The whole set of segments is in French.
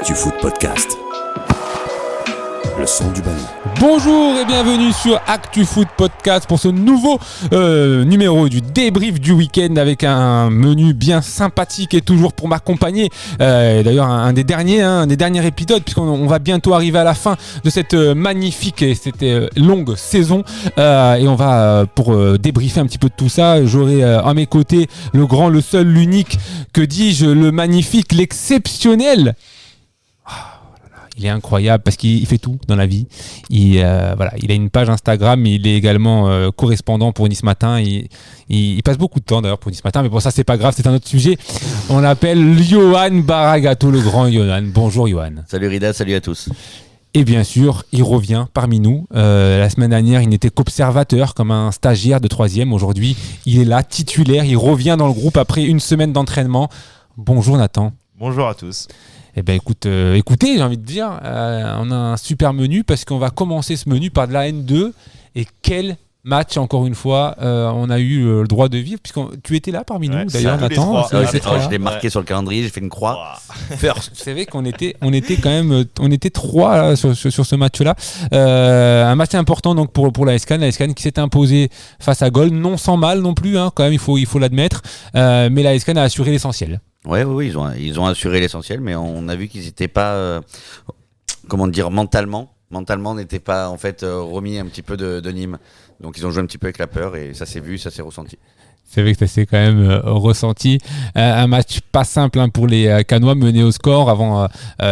ActuFoot Podcast. Le son du ballon. Bonjour et bienvenue sur ActuFoot Podcast pour ce nouveau numéro du débrief du week-end avec un menu bien sympathique et toujours pour m'accompagner. D'ailleurs un des derniers épisodes puisqu'on va bientôt arriver à la fin de cette magnifique et cette longue saison et on va pour débriefer un petit peu de tout ça. J'aurai à mes côtés le grand, le seul, l'unique, que dis-je, le magnifique, l'exceptionnel. Il est incroyable parce qu'il fait tout dans la vie. Il a une page Instagram, mais il est également correspondant pour Nice Matin. Il passe beaucoup de temps d'ailleurs pour Nice Matin, mais bon, ça c'est pas grave, c'est un autre sujet. On l'appelle Yohan Baragato, le grand Yohan. Bonjour Yohan. Salut Rida, salut à tous. Et bien sûr, il revient parmi nous. La semaine dernière, il n'était qu'observateur, comme un stagiaire de 3e. Aujourd'hui, il est là, titulaire. Il revient dans le groupe après une semaine d'entraînement. Bonjour Nathan. Bonjour à tous. Eh bien écoutez, j'ai envie de dire, on a un super menu parce qu'on va commencer ce menu par de la N2. Et quel match, encore une fois, on a eu le droit de vivre, puisque tu étais là parmi nous, d'ailleurs, Nathan. Je l'ai marqué sur le calendrier, j'ai fait une croix. First. Vous savez qu'on était trois là, sur ce match-là. Un match important donc pour la SCAN qui s'est imposée face à Gol, non sans mal non plus, hein, quand même, il faut l'admettre. Mais la SCAN a assuré l'essentiel. Oui, ils ont assuré l'essentiel, mais on a vu qu'ils n'étaient pas, mentalement n'étaient pas en fait remis un petit peu de Nîmes. Donc ils ont joué un petit peu avec la peur et ça s'est vu, ça s'est ressenti. C'est vrai que ça s'est quand même ressenti. Un match pas simple pour les Canois menés au score avant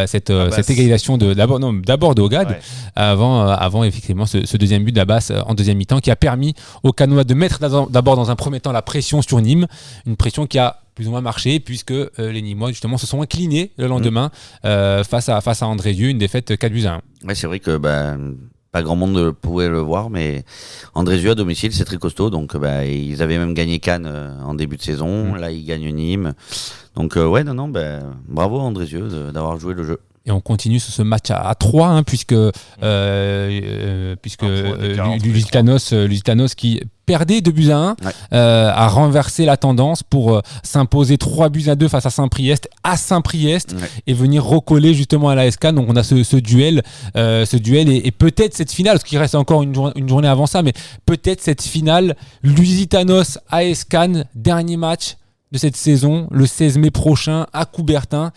cette égalisation d'abord de Ogad, avant effectivement ce deuxième but d'Abbas en deuxième mi-temps qui a permis aux Canois de mettre d'abord dans un premier temps la pression sur Nîmes, une pression qui a plus ou moins marché puisque les Nîmois justement se sont inclinés le lendemain face à Andrézieux, une défaite 4-1. Ouais, c'est vrai que pas grand monde pouvait le voir, mais Andrézieux à domicile, c'est très costaud. Donc, ils avaient même gagné Cannes en début de saison. Là, ils gagnent Nîmes. Donc, bravo à Andrézieux d'avoir joué le jeu. Et on continue sur ce match à 3, puisque Lusitanos qui perdait 2-1 a renversé la tendance pour s'imposer 3-2 face à Saint-Priest et venir recoller justement à la SCAN. Donc on a ce duel et peut-être cette finale, parce qu'il reste encore une journée avant ça, mais peut-être cette finale Lusitanos à SCAN, dernier match de cette saison, le 16 mai prochain à Coubertin.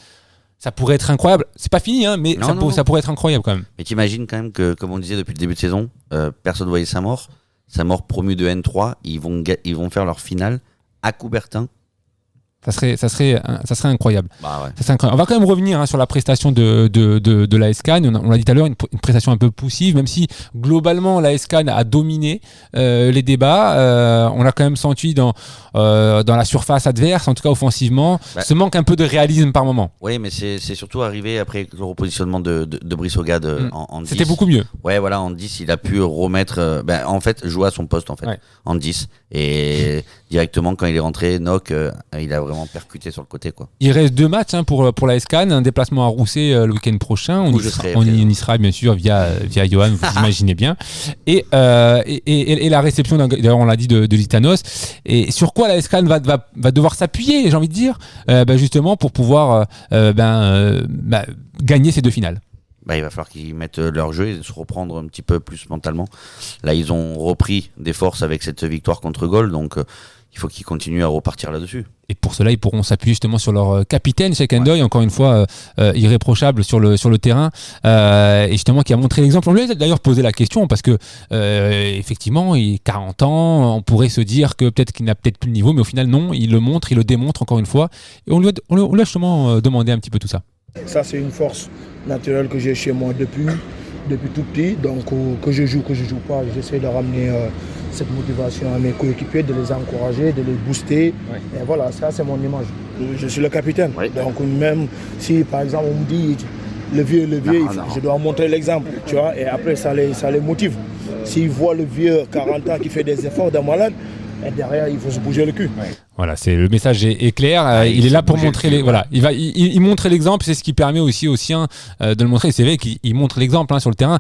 Ça pourrait être incroyable. C'est pas fini, mais ça pourrait être incroyable quand même. Mais t'imagines quand même que, comme on disait depuis le début de saison, personne ne voyait Saint-Maur promu de N3, ils vont faire leur finale à Coubertin. Ça serait incroyable. Ouais. Ça serait incroyable. On va quand même revenir sur la prestation de la SCAN. On l'a dit tout à l'heure, une prestation un peu poussive, même si globalement la SCAN a dominé les débats. On l'a quand même senti dans la surface adverse, en tout cas offensivement. Ce manque un peu de réalisme par moment. Oui, mais c'est surtout arrivé après le repositionnement de Brice Ogad en 10. C'était beaucoup mieux. Ouais, voilà, en 10, il a pu remettre, en fait, jouer à son poste en 10. Et directement, quand il est rentré, Nock, il a vraiment percuté sur le côté, quoi. Il reste 2 matchs pour la SCAN, un déplacement à Rousset le week-end prochain. On y sera bien sûr via Yohan, vous imaginez bien. Et la réception, d'ailleurs on l'a dit, de Lusitanos. Et sur quoi la SCAN va devoir s'appuyer, j'ai envie de dire, justement pour pouvoir gagner ces 2 finales. Il va falloir qu'ils mettent leur jeu et se reprendre un petit peu plus mentalement. Là, ils ont repris des forces avec cette victoire contre Gol, donc il faut qu'ils continuent à repartir là-dessus. Et pour cela, ils pourront s'appuyer justement sur leur capitaine, Cheikh Ndoye, encore une fois irréprochable sur le terrain, et justement qui a montré l'exemple. On lui a d'ailleurs posé la question parce que effectivement, il a 40 ans, on pourrait se dire que peut-être qu'il n'a peut-être plus le niveau, mais au final non, il le démontre encore une fois. Et on lui a justement demandé un petit peu tout ça. Ça, c'est une force naturelle que j'ai chez moi depuis tout petit. Donc, que je joue pas, j'essaie de ramener cette motivation à mes coéquipiers, de les encourager, de les booster. Ouais. Et voilà, ça, c'est mon image. Je suis le capitaine. Oui. Donc, même si, par exemple, on me dit le vieux, je dois montrer l'exemple, tu vois. Et après, ça les motive. S'ils voient le vieux 40 ans qui fait des efforts d'un malade, et derrière, il faut se bouger le cul. Ouais. Voilà, le message est clair. Il est là pour montrer il montre l'exemple. C'est ce qui permet aussi aux siens de le montrer. C'est vrai qu'il montre l'exemple sur le terrain.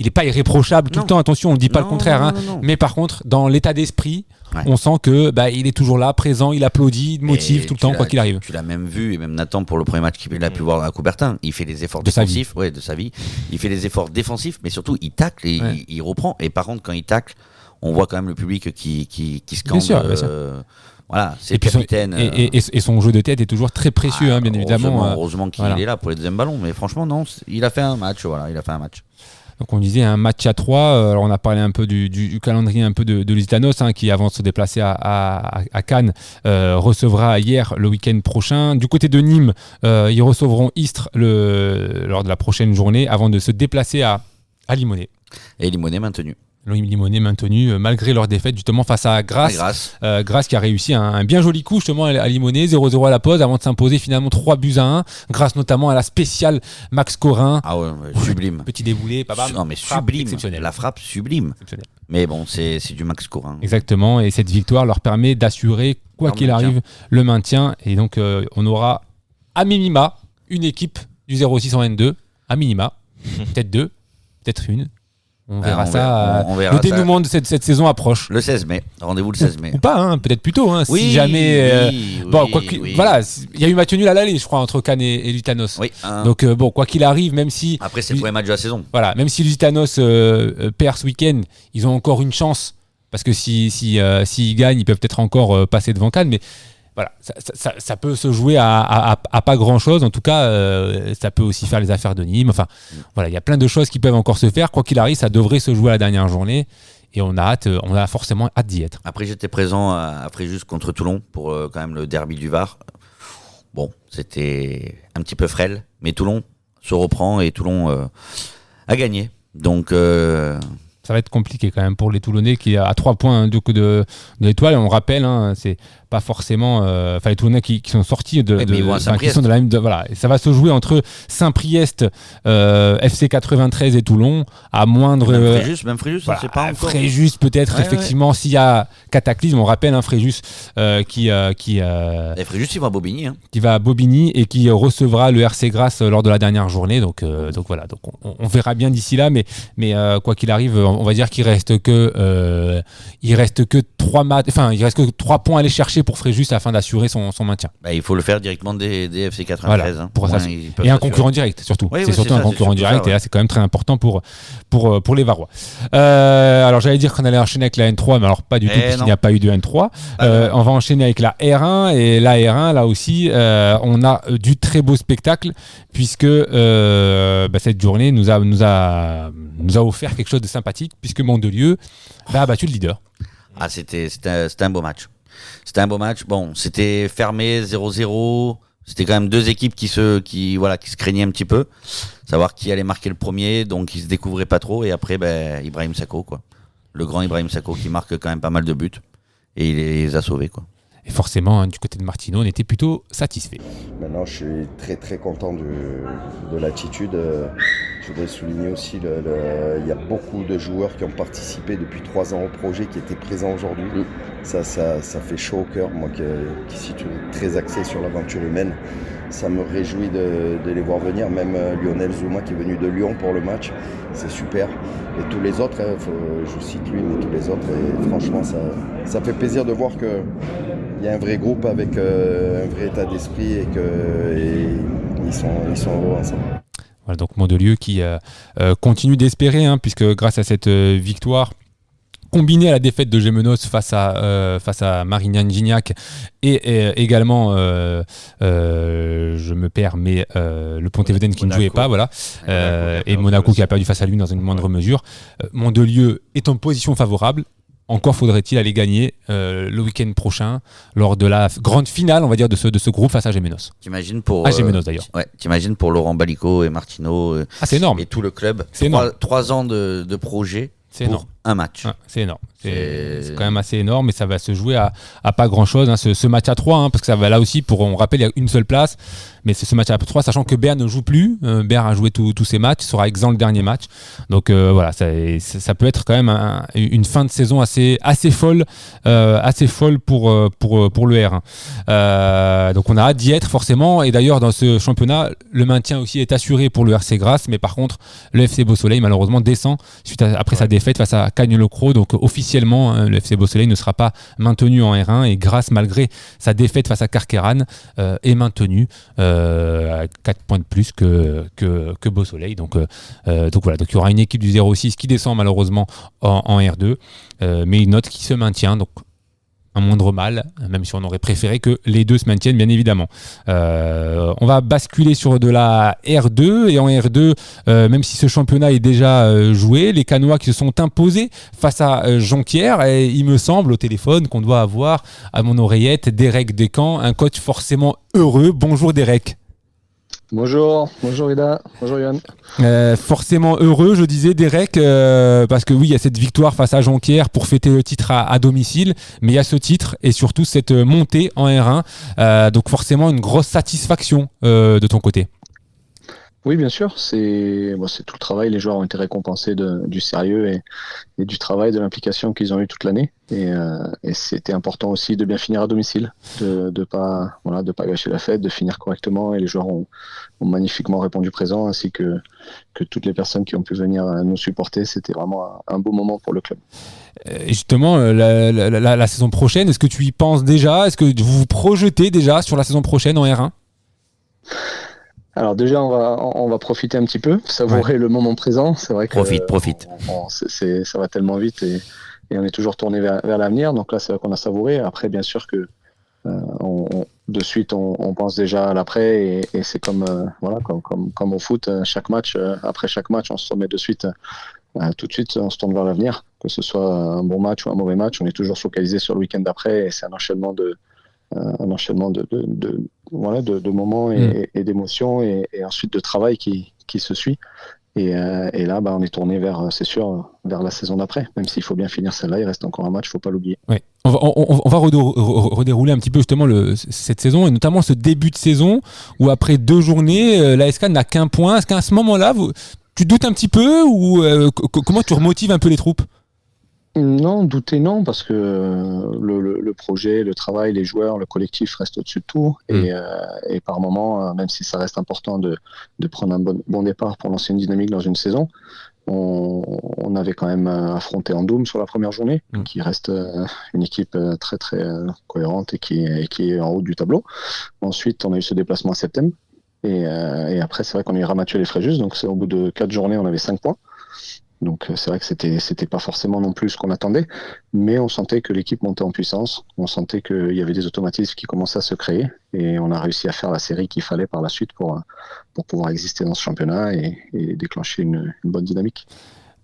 il est pas irréprochable tout Non. le temps. Attention, on ne dit pas Non, le contraire. Hein. non. Mais par contre, dans l'état d'esprit, Ouais. on sent que il est toujours là, présent, il applaudit, il motive Et tout le tu temps, l'as- quoi qu'il arrive. Tu l'as même vu, et même Nathan pour le premier match qu'il a pu voir à Coubertin, il fait des efforts De sa défensifs, de sa vie. Il fait des efforts défensifs, mais surtout il tacle et Ouais. il reprend. Et par contre, quand il tacle, on voit quand même le public qui scande. Bien sûr, bien sûr. Voilà, c'est Et le puis capitaine. et son jeu de tête est toujours très précieux, bien évidemment. Heureusement qu'il voilà. est là pour les deuxièmes ballons, mais franchement, non, il a fait un match. Voilà, il a fait un match. Donc on disait un match à 3. Alors on a parlé un peu du calendrier un peu de Lusitanos qui avant de se déplacer à Cannes recevra hier le week-end prochain. Du côté de Nîmes, ils recevront Istres lors de la prochaine journée avant de se déplacer à Limonest. Et Limonet maintenu. Limonest maintenu malgré leur défaite justement face à Grasse. Grâce. Grasse qui a réussi un bien joli coup justement à Limonest, 0-0 à la pause avant de s'imposer finalement 3-1 grâce notamment à la spéciale Max Corin. Ah ouais, sublime. Petit déboulé, Non mais frappe sublime. exceptionnelle. La frappe sublime. Exceptionnelle. Mais bon, c'est du Max Corin. Exactement, et cette victoire leur permet d'assurer, quoi Leur qu'il maintien. arrive, le maintien. Et donc, on aura à minima une équipe du 06 en N2, à minima, peut-être deux, peut-être une. On verra ça. on verra le dénouement de cette saison approche. Le 16 mai. Rendez-vous le 16 mai. Ou pas, peut-être plus tôt, si Oui, jamais. oui, Bon, oui, quoi qu'il- oui. voilà, il y a eu match nul à l'aller, je crois, entre Cannes et Lutanos. Oui. Donc, quoi qu'il arrive, même si. Après, c'est le premier match de la saison. Voilà, même si Lusitanos perd ce week-end, ils ont encore une chance. Parce que s'ils gagnent, ils peuvent peut-être encore passer devant Cannes. Mais voilà, ça peut se jouer à pas grand-chose. En tout cas, ça peut aussi faire les affaires de Nîmes. Enfin, voilà, il y a plein de choses qui peuvent encore se faire. Quoi qu'il arrive, ça devrait se jouer à la dernière journée. Et on a forcément hâte d'y être. Après, j'étais présent à Fréjus contre Toulon pour quand même le derby du Var. Bon, c'était un petit peu frêle, mais Toulon se reprend et Toulon a gagné. Donc, Ça va être compliqué quand même pour les Toulonnais qui à 3 points de l'Étoile. On rappelle, c'est pas forcément les Toulonnais qui sont sortis mais ils vont à qui Saint-Priest. sont de la même voilà. Et ça va se jouer entre Saint-Priest, FC 93 et Toulon à moindre même Fréjus, voilà, on sait pas encore. Fréjus peut-être Ouais, effectivement s'il y a cataclysme. On rappelle Fréjus qui Et Fréjus, il va à Bobigny. va à Bobigny et qui recevra le RC Grasse lors de la dernière journée. Donc voilà, donc on verra bien d'ici là, mais quoi qu'il arrive, on va dire qu'il reste que 3 matchs, enfin il reste que 3 points à aller chercher pour Fréjus afin d'assurer son maintien. Bah, il faut le faire directement des FC 93. Voilà, pour ça, et un concurrent direct surtout. Oui, c'est oui, surtout c'est un ça, concurrent c'est surtout direct ça, et là c'est quand même très important pour les Varois. Alors j'allais dire qu'on allait enchaîner avec la N3, mais alors pas du tout puisqu'il non. n'y a pas eu de N3. non. On va enchaîner avec la R1 et la R1 là aussi on a du très beau spectacle puisque cette journée nous a offert quelque chose de sympathique puisque Mandelieu a battu le leader. Ah, c'était un beau match. C'était un beau match. Bon, c'était fermé, 0-0. C'était quand même deux équipes qui se craignaient un petit peu. Savoir qui allait marquer le premier, donc ils se découvraient pas trop. Et après, Ibrahim Sakho, quoi. Le grand Ibrahim Sakho qui marque quand même pas mal de buts. Et il les a sauvés, quoi. Et forcément, du côté de Martino, on était plutôt satisfait. Maintenant, je suis très très content de l'attitude. Je voudrais souligner aussi, il y a beaucoup de joueurs qui ont participé depuis 3 ans au projet qui étaient présents aujourd'hui. Ça fait chaud au cœur, moi qui suis très axé sur l'aventure humaine. Ça me réjouit de les voir venir, même Lionel Zouma qui est venu de Lyon pour le match. C'est super. Et tous les autres, je cite lui, mais tous les autres, et franchement, ça fait plaisir de voir qu'il y a un vrai groupe avec un vrai état d'esprit et qu'ils sont heureux ensemble. Voilà, donc Mandelieu qui continue d'espérer, puisque grâce à cette victoire, combinée à la défaite de Gémenos face à Marignan Gignac et également, je me perds, mais le Pontevedra qui ne jouait pas, voilà, et Monaco qui a perdu face à lui dans une moindre mesure. Mandelieu est en position favorable. Encore faudrait-il aller gagner le week-end prochain lors de la grande finale, on va dire, de ce groupe face à Gémenos. T'imagines pour Gémenos d'ailleurs. Ouais, t'imagines pour Laurent Balico et Martino C'est énorme. et tout le club. C'est énorme. 3 ans de projet C'est pour énorme. un match. C'est énorme. C'est quand même assez énorme, mais ça va se jouer à pas grand-chose. Ce match à 3, parce que ça va là aussi, on rappelle, il y a une seule place. Mais c'est ce match à 3, sachant que Berne ne joue plus. Berne a joué tous ses matchs, il sera exempt le dernier match. Donc voilà, ça peut être quand même une fin de saison assez folle pour le R1. Donc on a hâte d'y être forcément. Et d'ailleurs, dans ce championnat, le maintien aussi est assuré pour le RC Grasse. Mais par contre, le FC Beau Soleil, malheureusement, descend après sa défaite face à Cagnes-le-Croc. Donc officiellement, le FC Beau Soleil ne sera pas maintenu en R1. Et Grasse, malgré sa défaite face à Carqueiranne, est maintenu à 4 points de plus que Beau Soleil. Donc voilà, donc il y aura une équipe du 06 qui descend malheureusement en R2, mais une autre qui se maintient. Donc un moindre mal, même si on aurait préféré que les deux se maintiennent, bien évidemment. On va basculer sur de la R2, et en R2, même si ce championnat est déjà joué, les Canois qui se sont imposés face à Jonquière, et il me semble au téléphone qu'on doit avoir à mon oreillette Derek Descamps, un coach forcément heureux. Bonjour Derek. Bonjour Ida, bonjour Yann. Forcément heureux, je disais Derek, parce que oui, il y a cette victoire face à Jonquière pour fêter le titre à domicile, mais il y a ce titre et surtout cette montée en R1, donc forcément une grosse satisfaction de ton côté. Oui, bien sûr, c'est tout le travail. Les joueurs ont été récompensés du sérieux et du travail, de l'implication qu'ils ont eu toute l'année. Et c'était important aussi de bien finir à domicile, de pas gâcher la fête, de finir correctement. Et les joueurs ont magnifiquement répondu présent, ainsi que toutes les personnes qui ont pu venir nous supporter. C'était vraiment un beau moment pour le club. Et justement, la saison prochaine, est-ce que tu y penses déjà ? Est-ce que vous vous projetez déjà sur la saison prochaine en R1 ? Alors déjà, on va profiter un petit peu, savourer le moment présent. C'est vrai que Profite. Ça va tellement vite et on est toujours tourné vers l'avenir. Donc là, c'est vrai qu'on a savouré. Après, bien sûr que de suite, on pense déjà à l'après et c'est comme au foot. Après chaque match, on se remet de suite. Tout de suite, on se tourne vers l'avenir. Que ce soit un bon match ou un mauvais match, on est toujours focalisé sur le week-end d'après et c'est un enchaînement de moments et d'émotions et ensuite de travail qui se suit. Et là, on est tourné vers la saison d'après. Même s'il faut bien finir celle-là, il reste encore un match, il ne faut pas l'oublier. Ouais. On va redérouler un petit peu justement cette saison et notamment ce début de saison où après 2 journées, l'ASK n'a qu'un point. Est-ce qu'à ce moment-là, tu doutes un petit peu ou comment tu remotives un peu les troupes ? Non, douter non, parce que le projet, le travail, les joueurs, le collectif restent au-dessus de tout. Et par moment, même si ça reste important de prendre un bon départ pour lancer une dynamique dans une saison, on avait quand même affronté Andoum sur la première journée, qui reste une équipe très très cohérente et qui est en haut du tableau. Ensuite, on a eu ce déplacement à Septembre. Et après, c'est vrai qu'on a eu Ramatuel et Fréjus, donc au bout de 4 journées, on avait 5 points. Donc c'est vrai que c'était pas forcément non plus ce qu'on attendait, mais on sentait que l'équipe montait en puissance, on sentait qu'il y avait des automatismes qui commençaient à se créer et on a réussi à faire la série qu'il fallait par la suite pour pouvoir exister dans ce championnat et déclencher une bonne dynamique.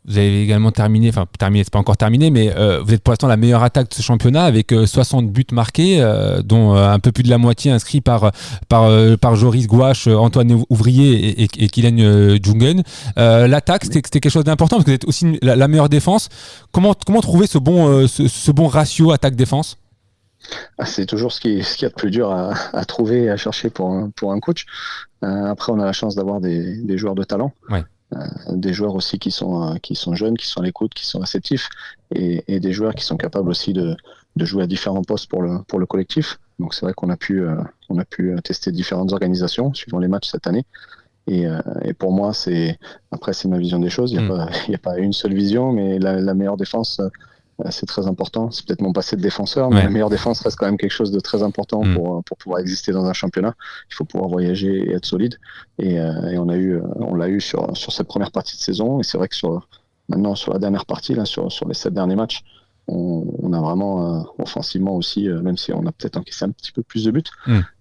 Vous avez également terminé, c'est pas encore terminé, mais vous êtes pour l'instant la meilleure attaque de ce championnat avec 60 buts marqués, dont un peu plus de la moitié inscrits par Joris Gouache, Antoine Ouvrier et Kylian Djungen. L'attaque, c'était quelque chose d'important parce que vous êtes aussi la meilleure défense. Comment trouver ce bon ratio attaque-défense ? C'est toujours ce qu'il y a de plus dur à trouver et à chercher pour un coach. Après, on a la chance d'avoir des joueurs de talent. Ouais. Des joueurs aussi qui sont jeunes, qui sont à l'écoute, qui sont réceptifs et des joueurs qui sont capables aussi de jouer à différents postes pour le collectif. Donc c'est vrai qu'on a pu tester différentes organisations suivant les matchs cette année. Et pour moi, c'est ma vision des choses. Il n'y a pas une seule vision, mais la meilleure défense, c'est très important. C'est peut-être mon passé de défenseur, mais la meilleure défense reste quand même quelque chose de très important pour pouvoir exister dans un championnat. Il faut pouvoir voyager et être solide. Et on l'a eu sur cette première partie de saison. Et c'est vrai que sur la dernière partie, là, sur les 7 derniers matchs, on a vraiment offensivement aussi, même si on a peut-être encaissé un petit peu plus de buts,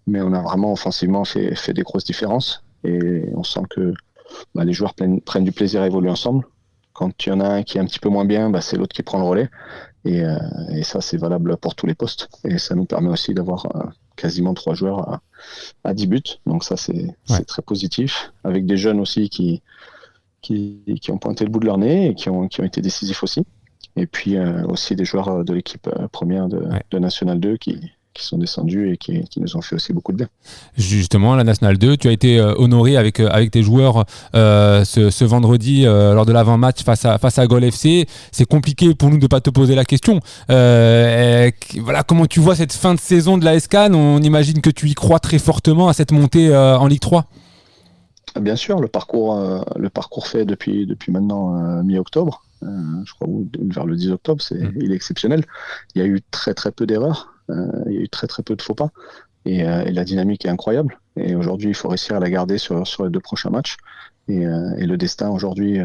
mais on a vraiment offensivement fait des grosses différences. Et on sent que les joueurs prennent du plaisir à évoluer ensemble. Quand il y en a un qui est un petit peu moins bien, c'est l'autre qui prend le relais. Et ça, c'est valable pour tous les postes. Et ça nous permet aussi d'avoir quasiment 3 joueurs à 10 buts. Donc ça, c'est très positif. Avec des jeunes aussi qui ont pointé le bout de leur nez et qui ont été décisifs aussi. et puis aussi des joueurs de l'équipe première de National 2 qui sont descendus et qui nous ont fait aussi beaucoup de bien. Justement, la National 2, tu as été honoré avec tes joueurs ce vendredi lors de l'avant-match face à Gol FC. C'est compliqué pour nous de ne pas te poser la question. Voilà, comment tu vois cette fin de saison de la SCAN? On imagine que tu y crois très fortement à cette montée en Ligue 3. Bien sûr, le parcours fait depuis maintenant mi-octobre, je crois, ou vers le 10 octobre, il est exceptionnel. Il y a eu très très peu d'erreurs. Il y a eu très très peu de faux pas et la dynamique est incroyable, et aujourd'hui il faut réussir à la garder sur les 2 prochains matchs, et le destin aujourd'hui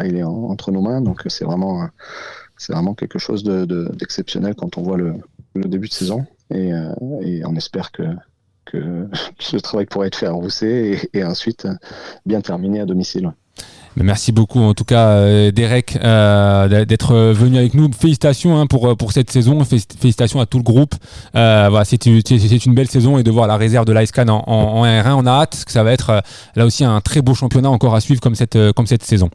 il est entre nos mains, donc c'est vraiment quelque chose d'exceptionnel quand on voit le début de saison, et on espère que ce travail pourra être fait à Rousset et ensuite bien terminé à domicile. Merci beaucoup en tout cas Derek d'être venu avec nous. Félicitations pour cette saison, félicitations à tout le groupe. Voilà, c'est une belle saison, et de voir la réserve de la SCAN en R1, on a hâte, parce que ça va être là aussi un très beau championnat encore à suivre comme cette saison.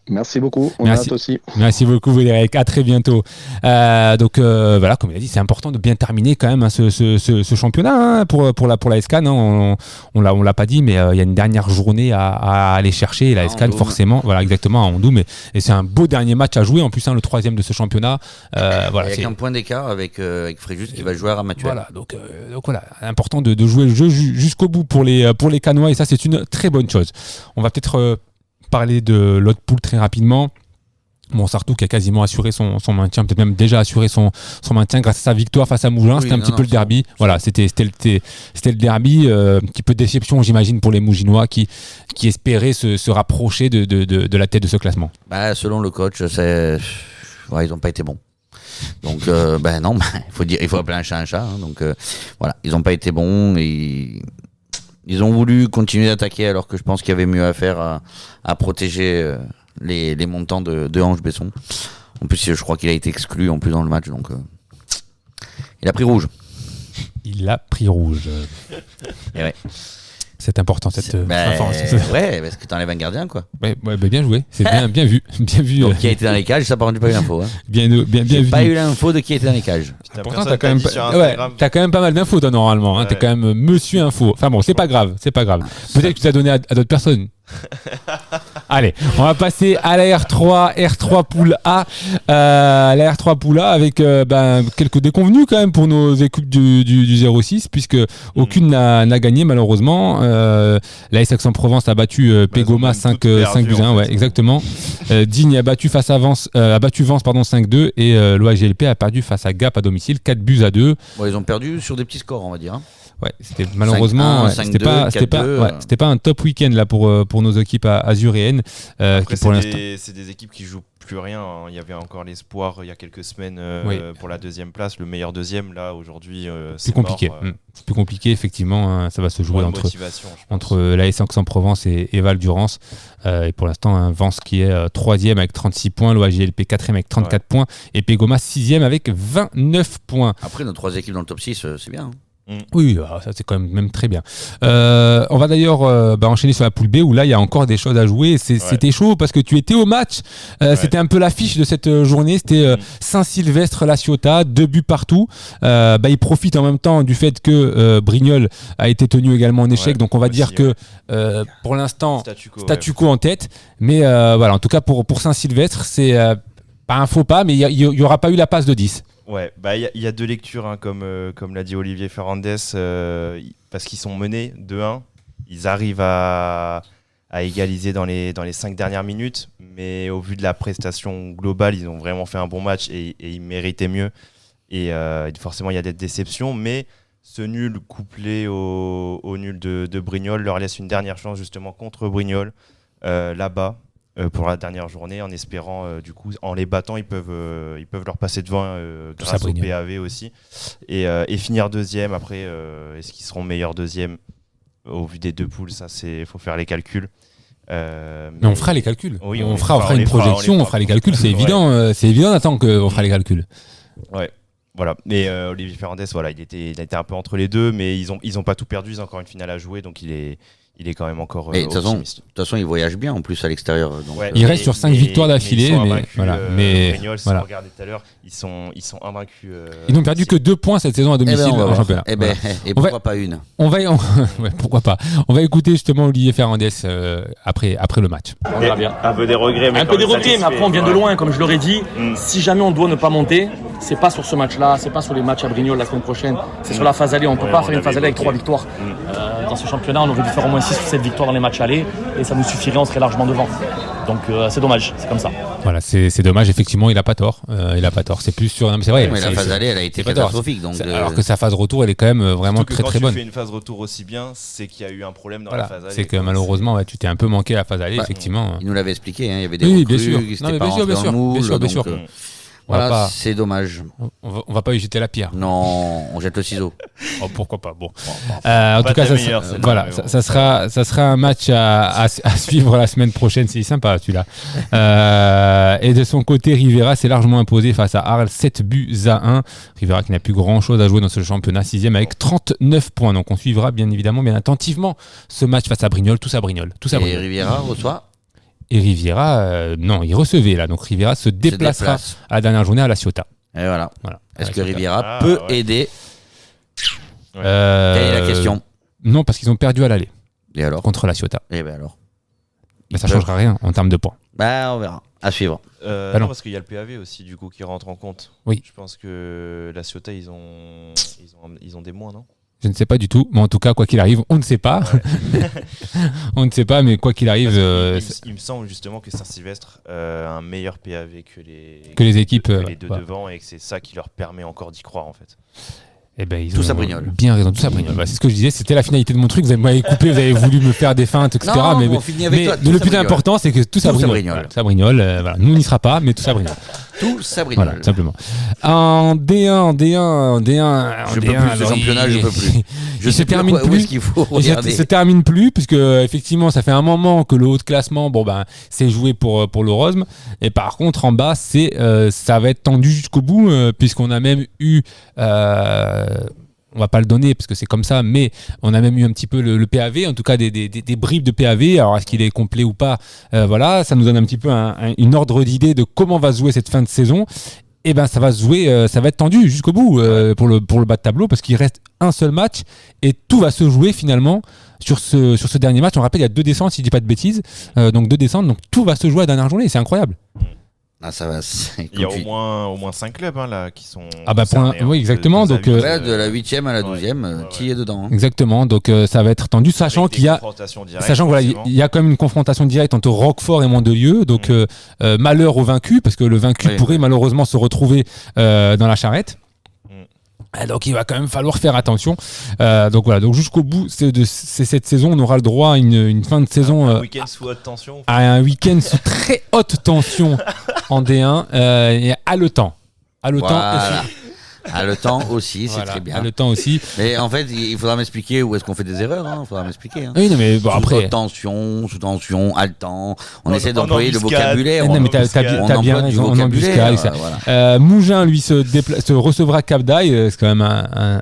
Merci beaucoup, on a hâte aussi. Merci beaucoup Derek, à très bientôt. Donc voilà, comme il a dit, c'est important de bien terminer quand même ce championnat pour la SCAN. On l'a pas dit, mais il y a une dernière journée à aller chercher, et la SCAN forcément, voilà, exactement, à Andoum, et c'est un beau dernier match à jouer, en plus le 3e de ce championnat. Voilà, il y a qu'un point d'écart avec Fréjus qui va jouer à Ramatuelle. Voilà, donc voilà, important de jouer le jeu jusqu'au bout pour les Canois, et ça c'est une très bonne chose. On va peut-être parler de l'autre poule très rapidement. Bon, Sartou qui a quasiment assuré son maintien, peut-être même déjà assuré son maintien grâce à sa victoire face à Mougins. C'était un petit peu le derby. Voilà, c'était le derby. Un petit peu de déception, j'imagine, pour les Mouginois qui espéraient se rapprocher de la tête de ce classement. Selon le coach, ils n'ont pas été bons. Donc, non, il faut appeler un chat un chat. Donc, voilà, ils n'ont pas été bons. Ils ont voulu continuer d'attaquer, alors que je pense qu'il y avait mieux à faire à protéger les montants de Ange Besson. En plus, je crois qu'il a été exclu en plus dans le match, donc il a pris rouge. Il a pris rouge. Et ouais. C'est important cette information. Ouais, parce que t'enlèves un gardien, quoi. Ouais, bien joué, c'est bien vu. Donc, qui a été dans les cages, ça par contre, j'ai pas eu l'info. Hein. Bien j'ai vu. pas eu l'info de qui était dans les cages. Pourtant, t'as quand même pas mal d'infos, toi, normalement. Hein. Ouais. T'es quand même monsieur info. Enfin bon, c'est pas grave. Peut-être que tu t'as donné à d'autres personnes. Allez, on va passer à la R3 poule A. La R3 poule A avec quelques déconvenues quand même pour nos équipes du 06, puisque aucune n'a gagné malheureusement. L'AS Aix-en-Provence a battu Pégoma 5 buts 1, ouais, exactement. Digne a battu Vence 5-2, et l'OAGLP a perdu face à Gap à domicile 4 buts à 2. Bon, ils ont perdu sur des petits scores, on va dire. Ouais, c'était malheureusement 5-2, c'était pas un top week-end là pour nos équipes azuréennes. Après, pour c'est des équipes qui jouent plus rien. Hein. Il y avait encore l'espoir il y a quelques semaines pour la 2e place, le meilleur 2e. Là aujourd'hui, c'est plus compliqué. Mort, C'est plus compliqué effectivement. Hein. Ça va se jouer entre l'AS Aix-en-Provence et Val-Durance. Et pour l'instant, Vence qui est 3e avec 36 points, l'OAGLP 4e avec 34 points, et Pégoma 6e avec 29 points. Après, nos 3 équipes dans le top 6, c'est bien. Hein. Oui, ça c'est quand même très bien. On va d'ailleurs enchaîner sur la poule B, où là il y a encore des choses à jouer. C'était chaud parce que tu étais au match. C'était un peu l'affiche de cette journée. C'était Saint-Sylvestre-La Ciotat, 2 buts partout. Ils profitent en même temps du fait que Brignoles a été tenu également en échec. Donc on va dire que pour l'instant statu quo en tête. Mais voilà, en tout cas pour Saint-Sylvestre, c'est pas un faux pas, mais il y aura pas eu la passe de 10. Ouais, y a 2 lectures, hein, comme l'a dit Olivier Ferrandez, parce qu'ils sont menés 2-1. Ils arrivent à égaliser dans les 5 dernières minutes, mais au vu de la prestation globale, ils ont vraiment fait un bon match et ils méritaient mieux. Et forcément, il y a des déceptions, mais ce nul couplé au nul de Brignoles leur laisse une dernière chance justement contre Brignoles là-bas. Pour la dernière journée, en espérant du coup, en les battant, ils peuvent leur passer devant grâce au PAV aussi, et finir 2e. Après, est-ce qu'ils seront meilleurs 2e au vu des 2 poules? Ça, faut faire les calculs. Mais on fera les calculs. Oui, on fera une projection, on fera les calculs. C'est évident, c'est évident. Nathan, qu'on fera les calculs. Ouais. Voilà, mais Olivier Ferrandez, voilà, il était un peu entre les deux, mais ils ont pas tout perdu, ils ont encore une finale à jouer, donc il il est quand même encore Mais de optimiste. toute façon, il voyage bien en plus à l'extérieur. Donc, Ouais, Il reste sur 5 victoires d'affilée, ils sont mais invaincus, voilà. Mais Brignoles, si voilà. on regardait tout à l'heure, ils sont invaincus. Ils n'ont perdu que 2 points cette saison à eh domicile ben, on va en voir. championnat. Eh ben, Voilà. et On va- pourquoi pas une Ouais, pourquoi pas. On va écouter justement Olivier Ferrandez après le match. On verra bien. Un peu des regrets, Un peu des regrets, mais après on vient de loin, comme je l'aurais dit. Mm. Si jamais on doit ne pas monter, c'est pas sur ce match-là, c'est pas sur les matchs à Brignoles la semaine prochaine, c'est sur la phase allée. On peut Ouais, pas on faire une avait phase allée avec évoqué. 3 victoires. Dans ce championnat, on aurait dû faire au moins 6 ou 7 victoires dans les matchs allés et ça nous suffirait, on serait largement devant. Donc c'est dommage, c'est comme ça. Voilà, c'est dommage, effectivement, il a pas tort. Il a pas tort. C'est plus sur. Non, mais c'est vrai. Mais la c'est- phase c'est- allée, elle a été c'est pas tort. catastrophique. Donc, Alors que sa phase retour, elle est quand même vraiment Surtout que très quand très tu bonne. fais une phase retour aussi bien, c'est qu'il y a eu un problème dans Voilà, la phase allée. c'est que malheureusement, ouais, tu t'es un peu manqué à la phase allée, Bah, effectivement. il nous l'avait expliqué, hein, il y avait des Oui, recrues, bien sûr. qui s'étaient Non, mais pas bien sûr, rentrés bien sûr, dans le moule, bien sûr, bien donc, sûr. On voilà, va pas- c'est dommage. On va pas y jeter la pierre. Non, on jette le ciseau. Oh, pourquoi pas. Bon. En tout cas, ta meilleure, celle-là, voilà, mais bon. ça sera un match à suivre la semaine prochaine. C'est sympa, celui-là. Et de son côté, Rivera s'est largement imposé face à Arles, 7-1. Rivera qui n'a plus grand-chose à jouer dans ce championnat, 6e avec 39 points. Donc on suivra bien évidemment, bien attentivement ce match face à Brignoles. Tous à Brignoles. Et Riviera reçoit. Et Riviera, non, il recevait là. Donc Riviera se déplacera déplace. à la dernière journée à La Ciotat. Et voilà. Voilà. Est-ce À que La Ciotat. Riviera Ah, peut ouais. aider Ouais. Quelle est la question Non, parce qu'ils ont perdu à l'aller Et alors contre La Ciotat. Eh ben alors. Mais ça Ils ne changera rien en termes de points. Bah, on verra. À suivre. Bah non. Non, parce qu'il y a le PAV aussi, du coup, qui rentre en compte. Oui. Je pense que la Ciotat, ils ont des moins, non? Je ne sais pas du tout, mais en tout cas, quoi qu'il arrive, on ne sait pas. On ne sait pas, mais quoi qu'il arrive, Il me semble justement que Saint-Sylvestre a un meilleur PAV que les équipes, que les deux bah. devant et que c'est ça qui leur permet encore d'y croire en fait. eh ben, ils Tous ont à Brignoles. bien raison, tous à Brignoles. Voilà, c'est ce que je disais, c'était la finalité de mon truc. Vous m'avez coupé, vous avez voulu me faire des feintes, etc. Non, mais on finit avec toi, tous le à plus Brignoles. important, c'est que tous à Tous à Brignoles. Brignoles. Voilà, tous à Brignoles, voilà. Nous, on n'y sera pas, mais tous à Brignoles. Tout ça brille. Voilà, simplement. En D1. Je peux plus, ce championnat, je peux plus. Je Il sais se termine où plus. est-ce qu'il faut Il regarder. se termine plus, puisque effectivement, ça fait un moment que le haut de classement, c'est joué pour le Rosme. Et par contre, en bas, ça va être tendu jusqu'au bout, puisqu'on a même eu. On va pas le donner parce que c'est comme ça, mais on a même eu un petit peu le PAV, en tout cas des bribes de PAV. Alors est-ce qu'il est complet ou pas Voilà, ça nous donne un petit peu une ordre d'idée de comment va se jouer cette fin de saison. Et ben ça va se jouer, ça va être tendu jusqu'au bout pour le bas de tableau, parce qu'il reste un seul match et tout va se jouer finalement sur ce dernier match. On rappelle, il y a 2 descentes, si je dis pas de bêtises, donc 2 descentes, donc tout va se jouer à la dernière journée. C'est incroyable. Ah, ça va. c'est Il y a comme tu- au moins 5 clubs hein, là qui sont. Ah bah, concernés, oui, hein, exactement, de donc, avis, Ouais, de la 8e à la 12e, ouais, qui est dedans. hein. Exactement, donc ça va être tendu, sachant avec des qu'il y a confrontations directes, Sachant que voilà, forcément. il y a quand même une confrontation directe entre Roquefort et Mandelieu, donc malheur au vaincu, parce que le vaincu Oui, pourrait oui. malheureusement se retrouver dans la charrette. Mm. Donc il va quand même falloir faire attention. Donc voilà, donc jusqu'au bout, c'est cette saison, on aura le droit à une fin de saison Un week-end sous haute tension. à un week-end sous très haute tension en D1 et haletant. Voilà. Ah, le temps aussi, c'est Voilà, très bien. haletant aussi. Mais en fait, il faudra m'expliquer où est-ce qu'on fait des erreurs. Il faudra m'expliquer. Hein. Oui, non, mais bon, Sous après. haute tension, sous tension, haletant. On En- essaie en d'employer le embuscade. vocabulaire. Non, on- mais t'as on bien emploie du raison, en vocabulaire. embuscade, ça. Voilà. Mougin, lui, se recevra Cap-d'Aille. C'est quand même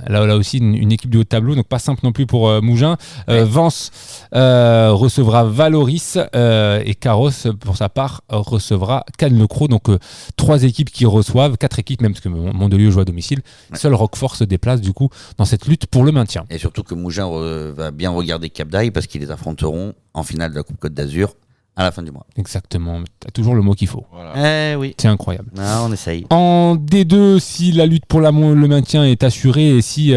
là aussi une équipe du haut de tableau, donc pas simple non plus pour Mougin. Vence recevra Valoris et Carros, pour sa part, recevra Cannes-le-Croc. Donc 3 équipes qui reçoivent, 4 équipes, même parce que Mandelieu joue à domicile. Seul Roquefort se déplace du coup dans cette lutte pour le maintien. Et surtout que Mougin va bien regarder Cap d'Aille parce qu'ils les affronteront en finale de la Coupe Côte d'Azur à la fin du mois. Exactement, t'as toujours le mot qu'il faut. Voilà. Eh oui. C'est incroyable. Ah, on essaye. En D2, si la lutte pour le maintien est assurée et si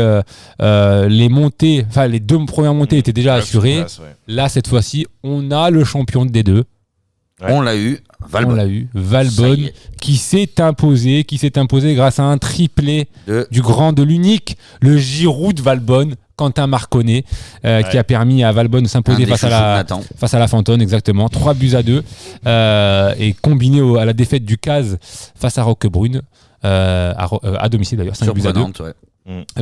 les montées, enfin les 2 premières montées étaient déjà Club assurées, sur place, ouais. là cette fois-ci, on a le champion de D2. Ouais. On l'a eu. On l'a eu, Ça y Valbonne, est. qui s'est imposé grâce à un triplé De- du grand, de l'unique, le Giroud de Valbonne, Quentin Marconnet, qui Ouais. a permis à Valbonne de un s'imposer des face à chouchous de la Nathan. face à la Fantonne, exactement. 3-2, et combiné à la défaite du CAS face à Roquebrune, à domicile d'ailleurs, 5-2. Surprenante, ouais.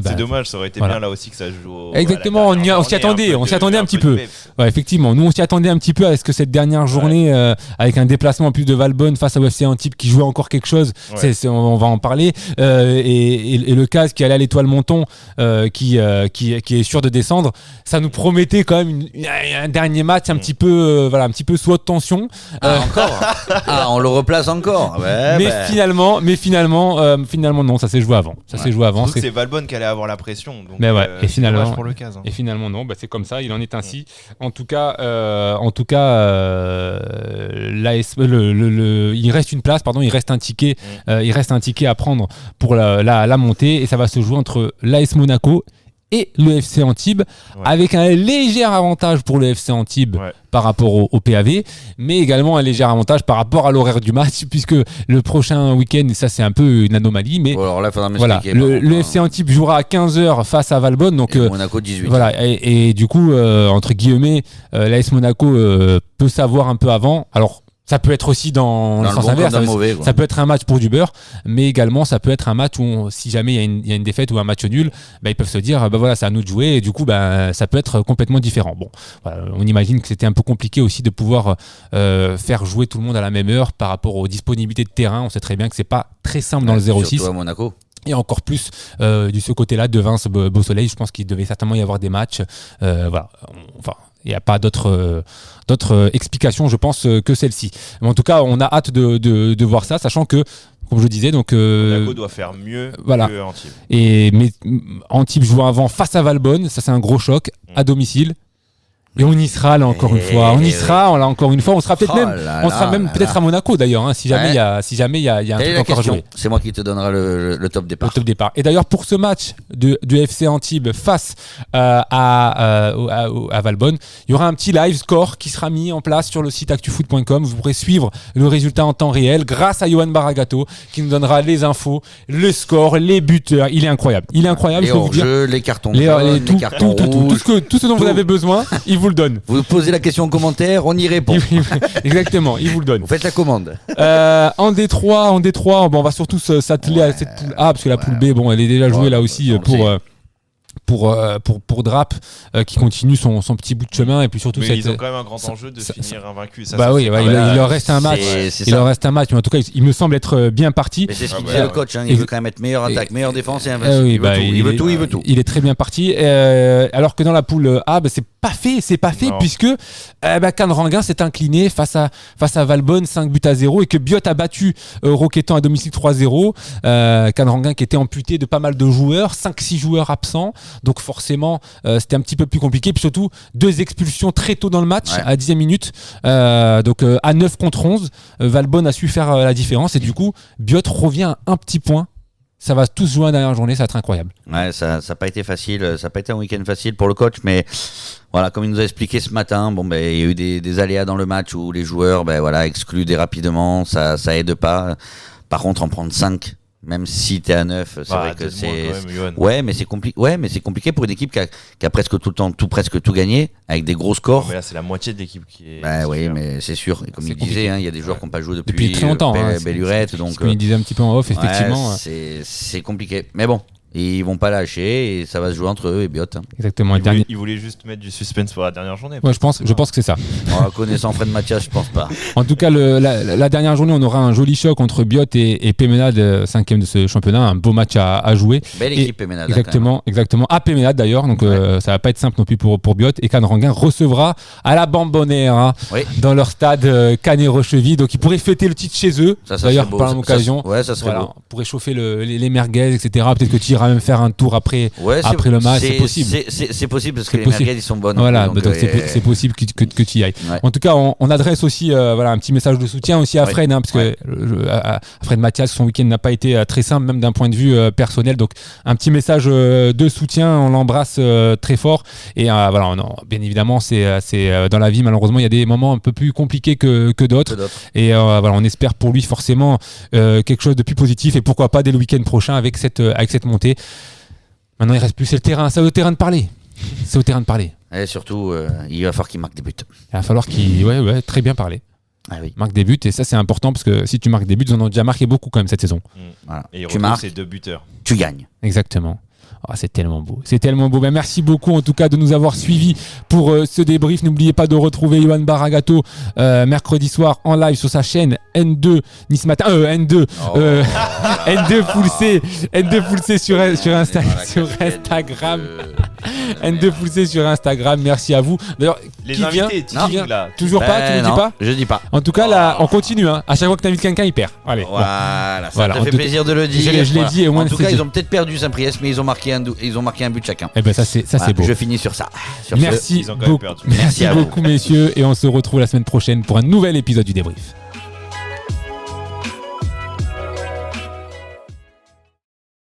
C'est dommage, ça aurait été bien là aussi que ça joue. Exactement, on s'y attendait, un petit peu. Ouais, effectivement, nous on s'y attendait un petit peu à ce que cette dernière journée, avec un déplacement en plus de Valbonne face à UFC Antibes qui jouait encore quelque chose, on va en parler, et le CAS qui allait à l'Étoile Monton, qui est sûr de descendre, ça nous promettait quand même un dernier match un petit peu, un petit peu sous haute tension. Encore on le replace encore. Finalement, non, ça s'est joué avant. C'est Valbonne qui allait avoir la pression. Donc, et finalement, pour le CAS, hein. Et finalement non, c'est comme ça, il en est ainsi. En tout cas, il reste une place, il reste un ticket, à prendre pour la montée, et ça va se jouer entre l'AS Monaco et le FC Antibes, avec un léger avantage pour le FC Antibes par rapport au PAV, mais également un léger avantage par rapport à l'horaire du match, puisque le prochain week-end, ça c'est un peu une anomalie, mais alors là, le FC Antibes jouera à 15h face à Valbonne, donc Monaco 18. Et du coup, entre guillemets, l'AS Monaco peut savoir un peu avant. Alors, ça peut être aussi dans le sens inverse, ça peut être un match pour du beurre, mais également ça peut être un match où si jamais il y a une défaite ou un match nul, ils peuvent se dire c'est à nous de jouer, et du coup ça peut être complètement différent. On imagine que c'était un peu compliqué aussi de pouvoir faire jouer tout le monde à la même heure par rapport aux disponibilités de terrain. On sait très bien que c'est pas très simple dans le 06. Surtout à Monaco. Et encore plus de ce côté-là de Vince Beausoleil, je pense qu'il devait certainement y avoir des matchs. Il n'y a pas d'autres explications, je pense, que celle-ci. Mais en tout cas, on a hâte de voir ça, sachant que, comme je disais, Monaco doit faire mieux que Antibes. Mais Antibes joue avant face à Valbonne, ça c'est un gros choc, à domicile. Et on y sera là encore une fois. On sera peut-être peut-être à Monaco d'ailleurs, si jamais il y a un truc encore à jouer. C'est moi qui te donnera le top départ. Le top départ. Et d'ailleurs pour ce match du FC Antibes face à Valbonne, il y aura un petit live score qui sera mis en place sur le site actufoot.com. Vous pourrez suivre le résultat en temps réel grâce à Johan Baragato qui nous donnera les infos, le score, les buteurs. Il est incroyable. Les hors-jeux, les cartons jaunes, les cartons rouges, tout ce dont vous avez besoin. Il vous le donne. Vous posez la question en commentaire, on y répond. Exactement, il vous le donne. Vous faites la commande. En D3, on va surtout s'atteler à cette poule A, parce que la poule B, elle est déjà jouée là aussi pour Drap qui continue son petit bout de chemin, et puis surtout ils ont quand même un grand enjeu de finir invaincu. Il leur reste un match. Mais en tout cas il me semble être bien parti. Mais c'est ce qu'il disait le coach, il veut quand même être meilleure attaque, meilleure défense et invincible. Il veut tout. Il est très bien parti, alors que dans la poule A, c'est pas fait puisque Cannes Ranguin s'est incliné face à Valbonne 5-0, et que Biot a battu Roquetan à domicile 3-0. Cannes Ranguin qui était amputé de pas mal de joueurs, 5-6 joueurs absents, donc forcément c'était un petit peu plus compliqué, puis surtout 2 expulsions très tôt dans le match, à 10e minute, donc à 9 contre 11, Valbonne a su faire la différence, et du coup Biot revient à un petit point. Ça va tous jouer la dernière journée, ça va être incroyable. Ouais, ça n'a pas été facile, ça n'a pas été un week-end facile pour le coach, mais voilà, comme il nous a expliqué ce matin, il y a eu des aléas dans le match où les joueurs exclus rapidement, ça aide pas. Par contre, en prendre 5, même si t'es à 9, c'est vrai que c'est... mais c'est compliqué pour une équipe qui a presque tout le temps presque tout gagné, avec des gros scores. Mais là, c'est la moitié de l'équipe qui est... mais c'est sûr. Et comme il disait, il y a des joueurs qui n'ont pas joué depuis très longtemps. Bellurette, donc... Comme il disait un petit peu en off, effectivement. C'est compliqué. Mais bon, ils vont pas lâcher, et ça va se jouer entre eux et Biot. Exactement. Ils voulaient juste mettre du suspense pour la dernière journée. Ouais, je pense que c'est ça. Connaissant Fred Mathias, je pense pas. En tout cas, la dernière journée, on aura un joli choc entre Biot et Pémenade, 5e de ce championnat. Un beau match à jouer. Belle équipe Pémenade. Exactement. À Pémenade d'ailleurs, donc ça va pas être simple non plus pour Biot. Et Cannes Ranguin recevra à la Bambonera, dans leur stade Canet-Rocheville. Donc ils pourraient fêter le titre chez eux. D'ailleurs, par la même occasion. Ça serait beau. Pour réchauffer les merguez, etc. Peut-être que tu iras même faire un tour après le match. C'est possible. C'est possible parce que les merguez ils sont bonnes. Voilà, donc c'est possible que tu y ailles. En tout cas, on adresse aussi un petit message de soutien aussi à Fred, parce que Fred Mathias, son week-end n'a pas été très simple, même d'un point de vue personnel. Donc un petit message de soutien, on l'embrasse très fort. Et bien évidemment, c'est dans la vie, malheureusement, il y a des moments un peu plus compliqués que d'autres. Et on espère pour lui forcément quelque chose de plus positif, et pourquoi pas dès le week-end prochain avec cette montée. Maintenant, il reste plus, c'est le terrain, c'est au terrain de parler. Et surtout, il va falloir qu'il marque des buts. Il va falloir qu'il très bien parler. Marque des buts, et ça c'est important, parce que si tu marques des buts, ils en ont déjà marqué beaucoup quand même cette saison. Voilà. Et tu marques, c'est 2 buteurs. Tu gagnes. Exactement. Oh, c'est tellement beau. C'est tellement beau. Ben, merci beaucoup en tout cas de nous avoir suivis pour ce débrief. N'oubliez pas de retrouver Yohan Baragato mercredi soir en live sur sa chaîne N2 Nice Matin. N2 N2 Full C sur Instagram. N2 Full C sur Instagram. Merci à vous. D'ailleurs, Les qui invités, vient là. Toujours pas, tu ne dis pas? Je dis pas. En tout cas, là, on continue. Hein. À chaque fois que tu invites quelqu'un, il perd. Allez. Voilà, ça Voilà, te en fait tout plaisir de le dire. Je l'ai Voilà. dit, au moins En tout c'est cas, dit. ils ont peut-être perdu Saint-Priest, mais ils ont marqué un but chacun. Eh ben ça c'est beau. Je finis sur ça. Sur ce, Merci ils ont quand même beaucoup, perdu. merci à vous. beaucoup messieurs, et on se retrouve la semaine prochaine pour un nouvel épisode du débrief.